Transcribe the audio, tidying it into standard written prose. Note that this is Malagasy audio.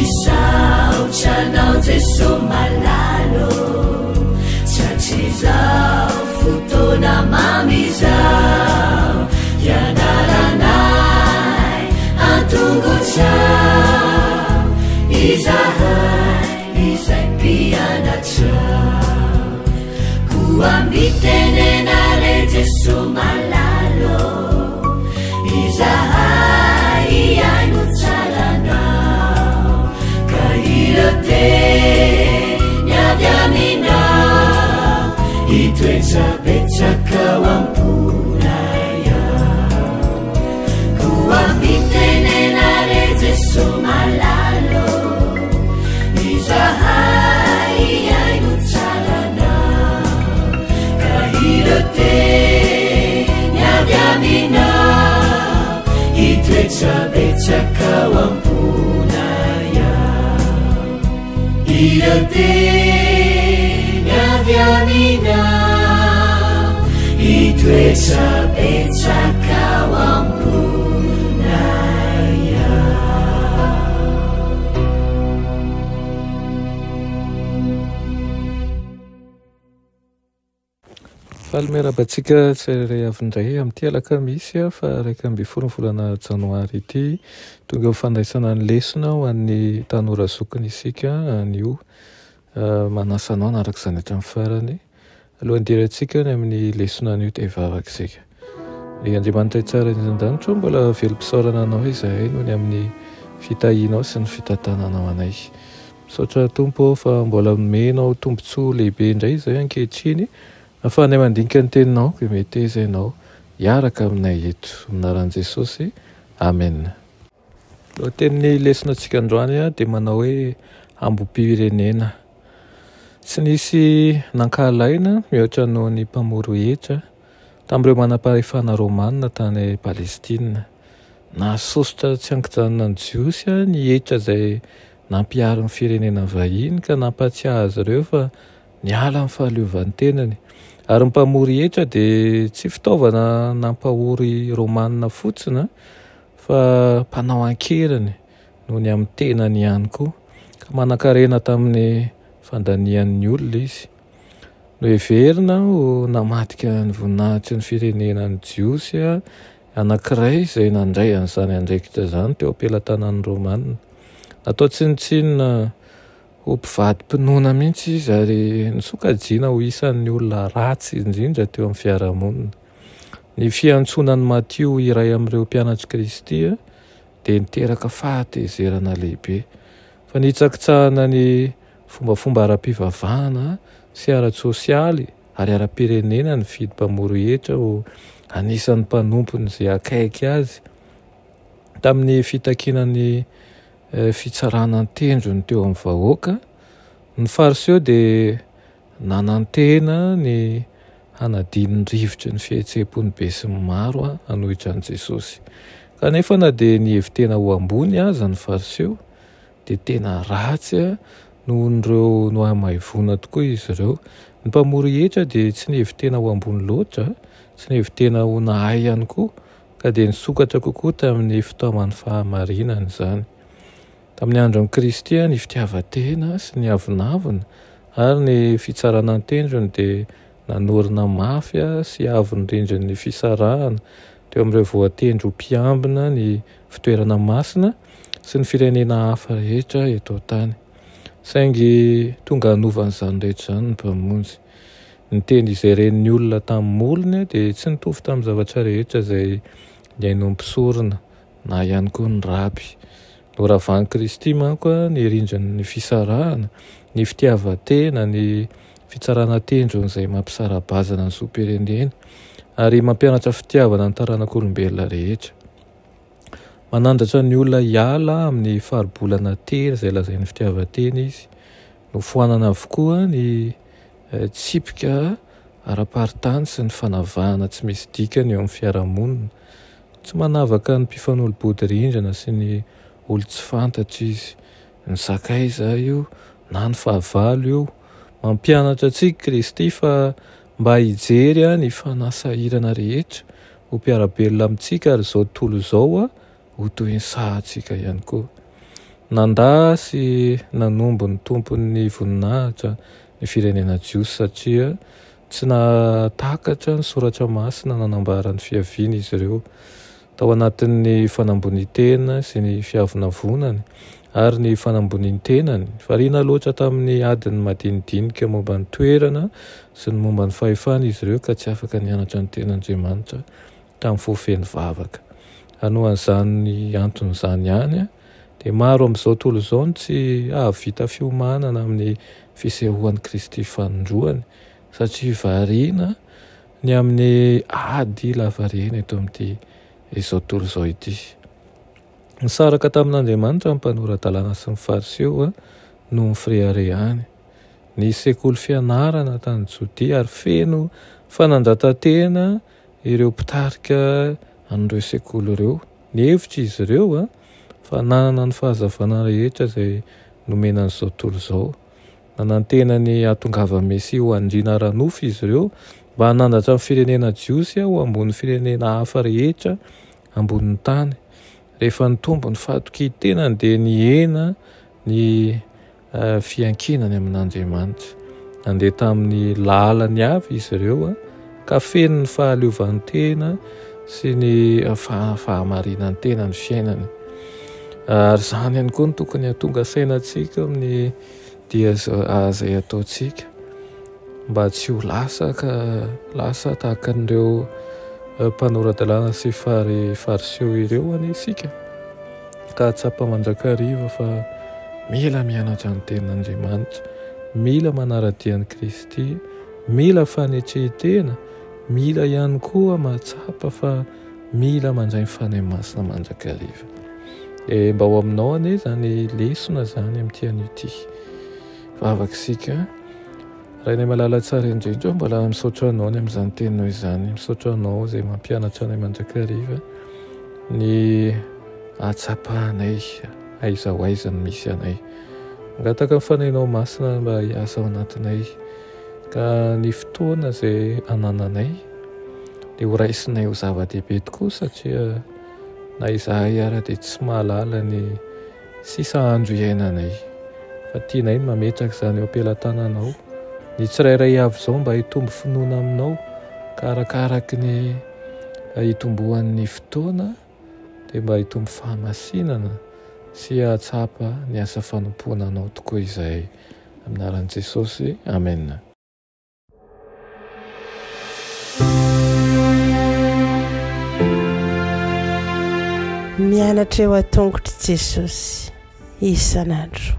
misaotranao jeso malalo tratrizao fotoana mamizao ianaranay antongotrao izahay izay mpianatrao koambitenenare jeso malalo izahay iaino tsaranao ka irote niavy aminao itoetsapetsakao amponaya koambitenenare jeso malalo izahay iaino tsaranao ka irote niavy aminao itoetsapetsakao amponaya irote niavy aminao itoetsapetsakao amponaya. Falmerabantsika tsirairay avindray amin'ity alakamisy fa 1 volana janoary ity tonga fandraisana ny lesona ho an'ny tanora zokiny isika anio manasanao narak' izany hatramin'ny farany alohan'ndirantsika ny amin'ny lesona anio dia hivavaka isika. Ny Andriamanitra tsara indrindra mbola velom-pisaorana anao izahay noho ny amin'ny fitahianao sy ny fitantananao anay. Misaotra Tompo fa mbola menao tombontsoa lehibe indray izay ankehitriny ahafahanay mandinika ny teninao dia mety izaynao hiaraka aminay eto aminaran'i Jesosy. Amen. Lohatenin'ny lesonantsika androany dia manao hoe ambom-pirenena. Tsy nisy nankahalaina mihoatra noho ny mpamoro hetra tamin'ireo manam-pahefana Romanina tany Palestina. Nahasosotra tsy ankijanona ny jiosy ny hetra izay nampiaro ny firenena vahiny ka nampatsiahy azy ireo fa niala amin'ny fahaleovantenany. Ary ny mpamory hetra dia tsy fitaovana nampahory Romanina fotsiny fa mpanao ankerany noho ny amin'ny tenany ihany koa ka manan-karena tamin'ny fandanian'ny olona izy. No heverina ho namadika ny voninahitry ny firenenany jiosy anankiray izay nandray an'izany andraikitra izany teo am-pelantanan'ny Romanina. Natao tsinitsinina ho mpivady-pinoana mihitsy izy ary nisokajiana ho isan'ny olona ratsy indrindra teo amin'ny fiarahamonina. Ny fiantsonan'ny Matio iray amin'ireo mpianatry Kristy dia niteraka fahatezerana lehibe fa nitsakitsahana ny fombafomba ara-pivavahana sy ara-tsosialy ary ara-pirenena ny fidy mpamoro hetra ho anisan'ny mpanompony izay akaiky azy. Tamin'ny fitakinan'ny fitsaranantendrony teo amin'ny vahoaka, ny fariseo dia nanantena ny hanadiny rivotry ny fihetseham-pony be sy ny maro hanohitra an'i Jesosy. Kanefa na dia nihevitena ho ambony aza ny fariseo dia tena ratsy noho ireo no hamaivona tokoa izy ireo. Ny mpamory hetra dia tsy nihevitena ho ambony loatra, tsy nihevitena ho nahay ihany koa ka dia nisokatra kokoa tamin'ny fitaoman'ny fahamarinana izany. Tamin'ny andron'i Kristy ny fitiavan-tena sy ny avinavina ary ny fitsaranantendrony dia nanorina mafy sy avo ny rindrin'ny fisarahana teo amin'ireo voatendro mpiambina ny fitoerana masina sy ny firenena hafa rehetra eto tany. Saingy tonga hanovan'izany rehetra izany ny mpamonjy. Ny teny izay renin'ny olona tamin'ny molony dia tsy nitovy tamin'ny zavatra rehetra izay niainon'mpisorona na ihany koa ny raby. Noravan'i Kristy manko ny rindrin'ny fisarahana, ny fitiavan-tena, ny fitsaranantendrony izay mampisara-bazana ny zoam-pirenena ary mampianatra fitiavana ny taranak'olombelona rehetra. Manandratra ny olona hiala amin'ny faribolana tena izay lazain'ny fitiavan-tena izy. Nofoanana avokoa ny tsipika ara-paritany sy ny fanavahana tsy misy dikany eo amin'ny fiarahamonina. Tsy manavaka ny mpifanolo-bodirindrina sy ny olo tsy fantatra izy. Ny sakay izay io na ny fahavalo io mampianatra antsika Kristy fa mba hijery ny fanasahirana rehetra ho mpiara-belona amintsika ary izao tontolo izao ho toy ny sahantsika ihany koa. nandasy nanombo ny tompony voninahitra ny firenena jiosy satria tsy natakatra ny soratra masina nanambara ny fiaviana izy ireo tao anatin'ny fanambony tena sy ny fiavonavonany ary ny fanambony tenany variana loatra tamin'ny adiny madinidinika momba ny toerana sy ny momba ny fahefana izy ireo ka tsy afaka nianatra ny ten'Andriamanitra tamin'ny fofeny vavaka. Anohan'izany ny anton'izany ihany dia maro amin'izao tontolo izao tsy ahavita fiomanana amin'ny fisehoan'i Kristy fanondroany satria variana ny amin'ny ady lavareny eto amin'ity izao tontolo izao ity. Nisaraka tamin'Andriamanitra ny mpanoratan-dalàna sy ny fariseo no ny fireharehany. Ny sekoly fianarana tany Jodia ary feno fanandratan-tena ireo mpitarika an'ireo sekoly ireo. Ny hevitra izy ireo fa nanana ny fahazavana rehetra izay nomena an'izao tontolo izao. Nanantena ny atongava Mesia ho andriana ranofo izy ireo mba hanandratra ny firenena jiosy ho ambony firenena hafa rehetra ambonin'ny tany. Rehefa nitombo ny fahatoki-tenany dia nihena ny fiankinany amin'Andriamanitra. Nandeha tamin'ny lalany avy izy ireo ka feno ny fahaleovantena sy ny fahamarinany tena ny fiainany. Ary izany ihany koa no tokony hatonga sainantsika amin'ny dia izay ataontsika mba tsy ho lasa tahaka an'ireo mpanoratan-dalàna sy fariseo ireo any isika ka tsapa mandrakariva fa mila mianatra ny ten'Andriamanitra, mila manara-dian'i Kristy, mila fanetrehitena, mila ihany koa mahatsapa fa mila mandray ny fanahy masina mandrakariva. Mba ho aminao anie zany lesona zany amin'ity an'ity vavakisika. Raha ny malala tsara indrindra mbola misaotra anao ny amin'izany teninao izany, misaotra anao izay mampianatra anay mandrakariva ny atsapanay aiza ho aiza ny misy anay. Mangataka ny fanahinao masina mba hiasa ao anatinay ka ny fotoana izay anananay dia ho raisinay ho zava-dehibe tokoa satria na izahay ary dia tsy mahalala ny sisa andro iainanay fa tianay ny mametraka izany eo am-pelantananao. Ny tsirairay avy izao mba hitombo finoana aminao ka arakaraky ny hitombohan'ny fotoana dia mba hitombo fahamasinana sy hahatsapa ny asa fanompoana anao tokoa izahay. Amin'ny anaran'i Jesosy, amen. Mianatra eo an-tongotry Jesosy isan'andro.